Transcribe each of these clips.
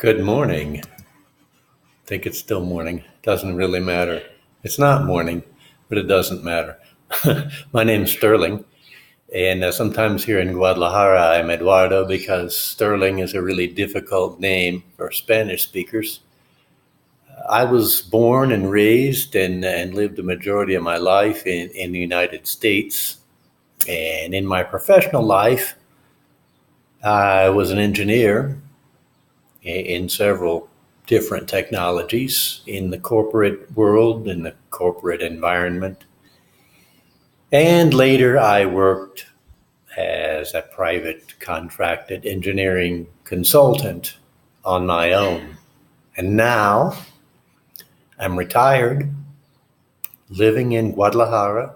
Good morning. I think it's still morning. Doesn't really matter. It's not morning, but it doesn't matter. My name's Sterling, and sometimes here in Guadalajara I'm Eduardo because Sterling is a really difficult name for Spanish speakers. I was born and raised and lived the majority of my life in the United States. And in my professional life, I was an engineer in several different technologies in the corporate world, in the corporate environment. And later I worked as a private contracted engineering consultant on my own. And now I'm retired, living in Guadalajara,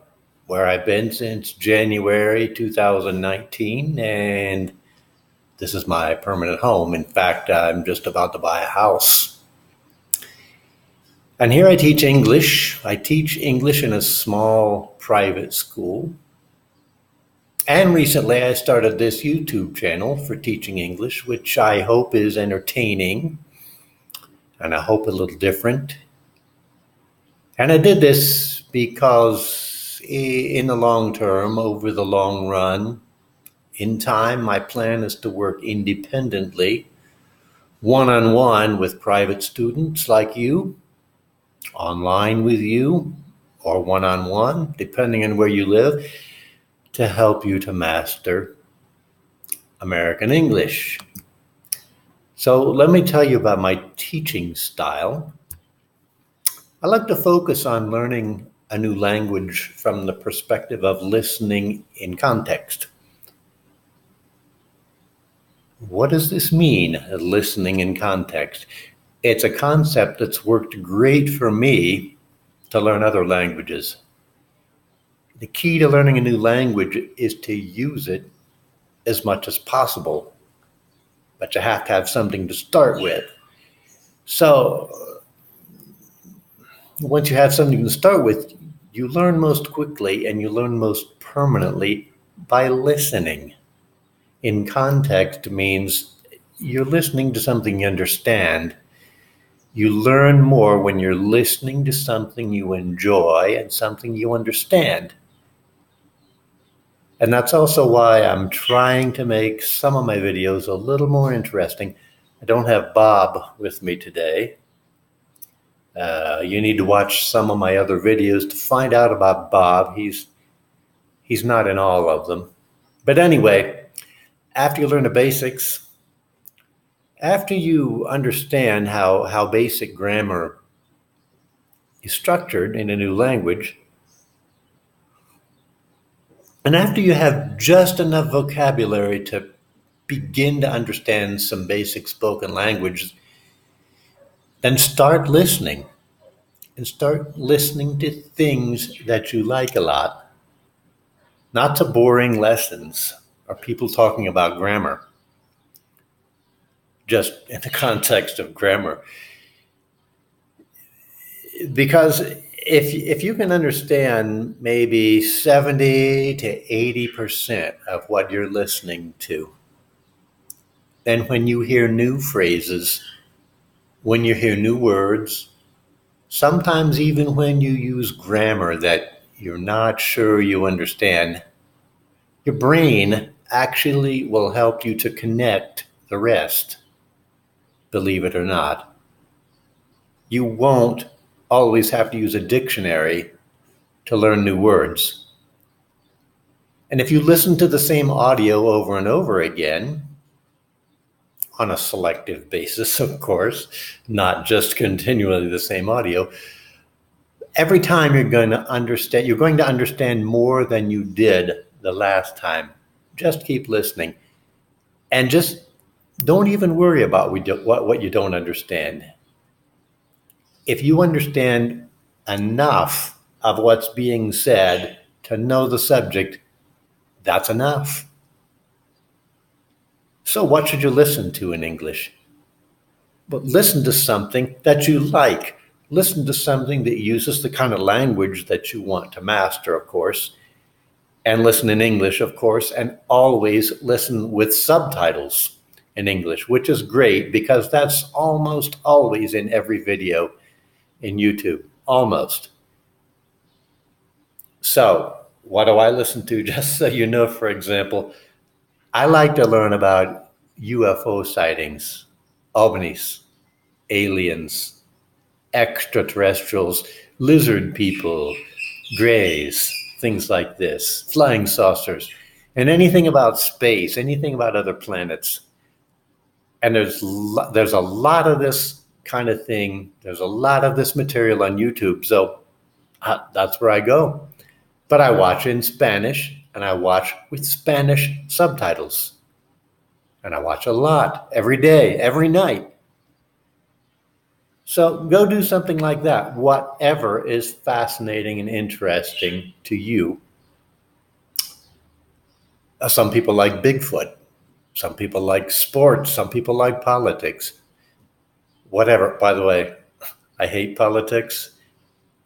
where I've been since January 2019, and this is my permanent home. In fact, I'm just about to buy a house. And here I teach English. I teach English in a small private school. And recently I started this YouTube channel for teaching English, which I hope is entertaining and I hope a little different. And I did this because in the long term, over the long run, in time, my plan is to work independently, one-on-one with private students like you, online with you, or one-on-one, depending on where you live, to help you to master American English. So let me tell you about my teaching style. I like to focus on learning a new language from the perspective of listening in context. What does this mean, listening in context? It's a concept that's worked great for me to learn other languages. The key to learning a new language is to use it as much as possible, but you have to have something to start with. So once you have something to start with, you learn most quickly and you learn most permanently by listening. In context means you're listening to something you understand. You learn more when you're listening to something you enjoy and something you understand. And that's also why I'm trying to make some of my videos a little more interesting. I don't have Bob with me today. You need to watch some of my other videos to find out about Bob. He's not in all of them. But anyway, after you learn the basics, after you understand how basic grammar is structured in a new language, and after you have just enough vocabulary to begin to understand some basic spoken language, then start listening. And start listening to things that you like a lot, not to boring lessons or people talking about grammar, just in the context of grammar. Because if you can understand maybe 70 to 80% of what you're listening to, then when you hear new phrases, when you hear new words, sometimes even when you use grammar that you're not sure you understand, your brain actually will help you to connect the rest, believe it or not. You won't always have to use a dictionary to learn new words. And if you listen to the same audio over and over again, on a selective basis, of course, not just continually the same audio, every time you're going to understand more than you did the last time. Just keep listening. And just don't even worry about what you don't understand. If you understand enough of what's being said to know the subject, that's enough. So what should you listen to in English? But listen to something that you like. Listen to something that uses the kind of language that you want to master, of course. And listen in English, of course, and always listen with subtitles. in English, which is great because that's almost always in every video in YouTube, almost. So what do I listen to? Just so you know, for example, I like to learn about UFO sightings, ovnis, aliens, extraterrestrials, lizard people, grays, things like this, flying saucers, and anything about space, anything about other planets. And there's a lot of this kind of thing. There's a lot of this material on YouTube. So that's where I go. But I watch in Spanish, and I watch with Spanish subtitles. And I watch a lot every day, every night. So go do something like that, whatever is fascinating and interesting to you. Some people like Bigfoot. Some people like sports. Some people like politics. Whatever. By the way, I hate politics.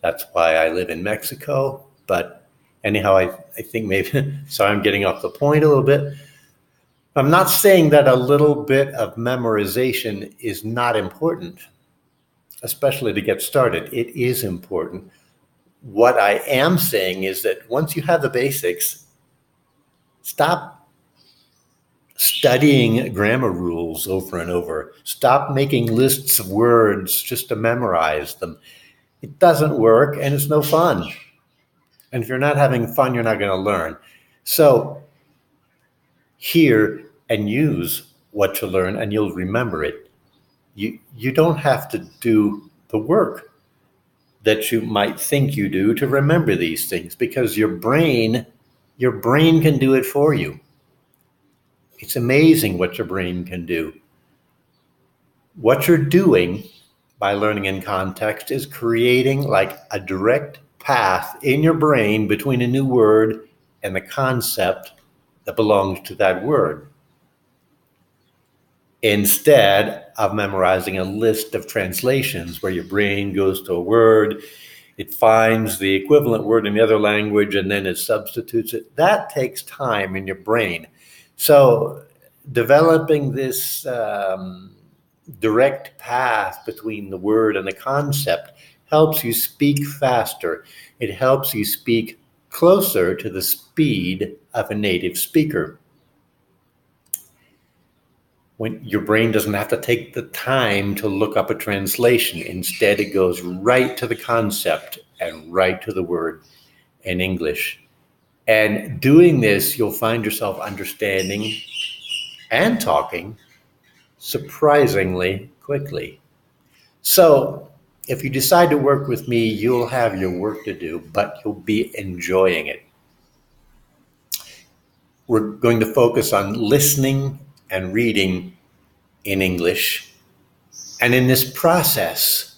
That's why I live in Mexico. But anyhow, I think maybe, sorry, I'm getting off the point a little bit. I'm not saying that a little bit of memorization is not important, especially to get started. It is important. What I am saying is that once you have the basics, stop studying grammar rules over and over. Stop making lists of words just to memorize them. It doesn't work and it's no fun. And if you're not having fun, you're not going to learn. So hear and use what you learn and you'll remember it. You don't have to do the work that you might think you do to remember these things because your brain can do it for you. It's amazing what your brain can do. What you're doing by learning in context is creating like a direct path in your brain between a new word and the concept that belongs to that word, instead of memorizing a list of translations where your brain goes to a word, it finds the equivalent word in the other language, and then it substitutes it. That takes time in your brain. So developing this direct path between the word and the concept helps you speak faster. It helps you speak closer to the speed of a native speaker. When your brain doesn't have to take the time to look up a translation. Instead, it goes right to the concept and right to the word in English. And doing this, you'll find yourself understanding and talking surprisingly quickly. So if you decide to work with me, you'll have your work to do, but you'll be enjoying it. We're going to focus on listening and reading in English. And in this process,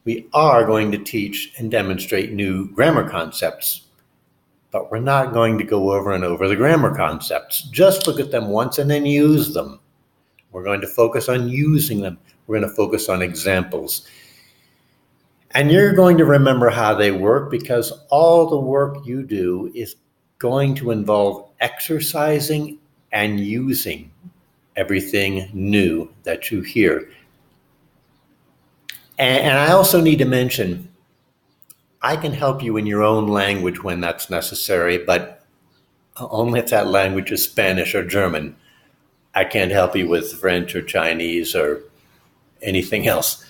we are going to teach and demonstrate new grammar concepts. But we're not going to go over and over the grammar concepts. Just look at them once and then use them. We're going to focus on using them. We're going to focus on examples. And you're going to remember how they work because all the work you do is going to involve exercising and using everything new that you hear. And I also need to mention, I can help you in your own language when that's necessary, but only if that language is Spanish or German. I can't help you with French or Chinese or anything else.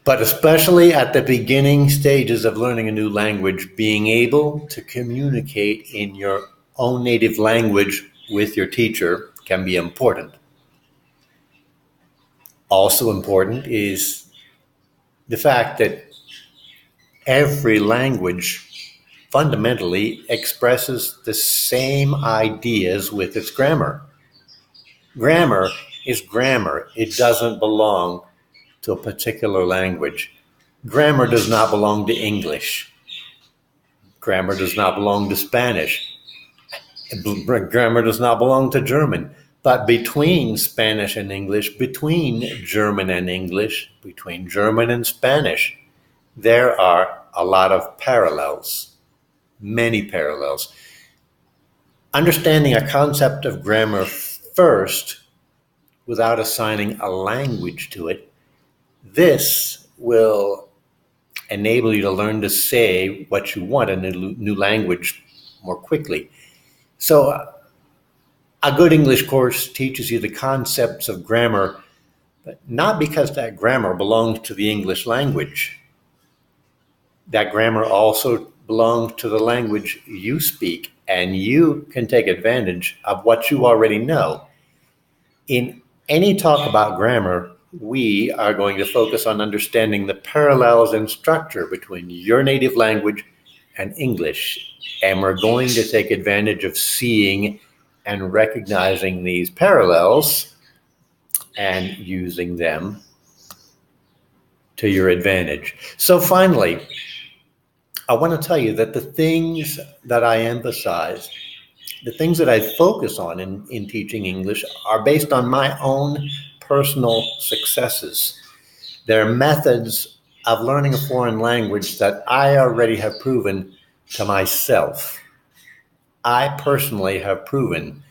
But especially at the beginning stages of learning a new language, being able to communicate in your own native language with your teacher can be important. Also important is the fact that every language fundamentally expresses the same ideas with its grammar. Grammar is grammar. It doesn't belong to a particular language. Grammar does not belong to English. Grammar does not belong to Spanish. Grammar does not belong to German. But between Spanish and English, between German and English, between German and Spanish, there are a lot of parallels, many parallels. Understanding a concept of grammar first without assigning a language to it, this will enable you to learn to say what you want in a new language more quickly. So a good English course teaches you the concepts of grammar, but not because that grammar belongs to the English language. That grammar also belongs to the language you speak, and you can take advantage of what you already know. In any talk about grammar, we are going to focus on understanding the parallels in structure between your native language and English. And we're going to take advantage of seeing and recognizing these parallels and using them to your advantage. So finally, I want to tell you that the things that I emphasize, the things that I focus on in teaching English are based on my own personal successes. They're methods of learning a foreign language that I already have proven to myself. I personally have proven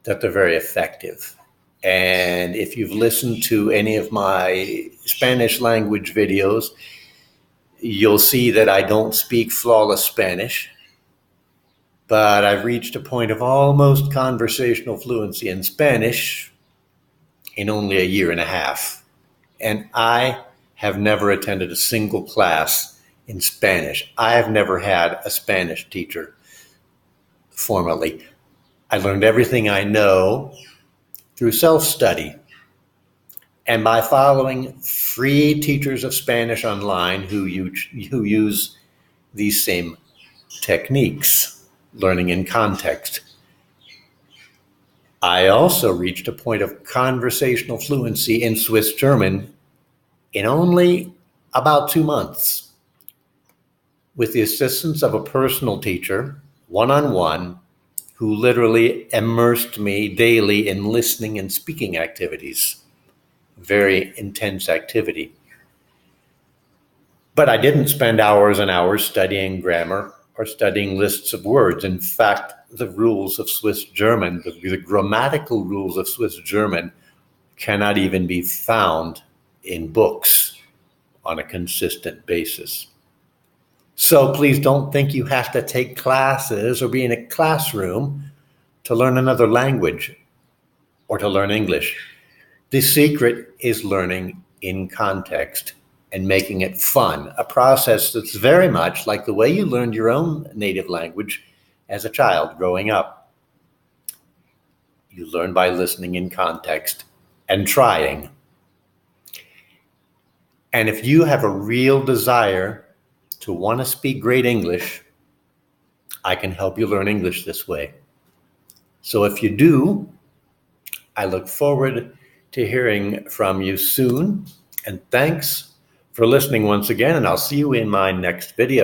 that they're very effective. And if you've listened to any of my Spanish language videos, you'll see that I don't speak flawless Spanish, but I've reached a point of almost conversational fluency in Spanish in only a year and a half. And I have never attended a single class in Spanish. I have never had a Spanish teacher formally. I learned everything I know through self-study and by following free teachers of Spanish online who use these same techniques, learning in context. I also reached a point of conversational fluency in Swiss German in only about 2 months, with the assistance of a personal teacher, one-on-one, who literally immersed me daily in listening and speaking activities. Very intense activity. But I didn't spend hours and hours studying grammar or studying lists of words. In fact, the rules of Swiss German, the grammatical rules of Swiss German, cannot even be found in books on a consistent basis. So please don't think you have to take classes or be in a classroom to learn another language or to learn English. The secret is learning in context and making it fun, a process that's very much like the way you learned your own native language as a child growing up. You learn by listening in context and trying. And if you have a real desire to want to speak great English, I can help you learn English this way. So if you do, I look forward to hearing from you soon. And thanks for listening once again, and I'll see you in my next video.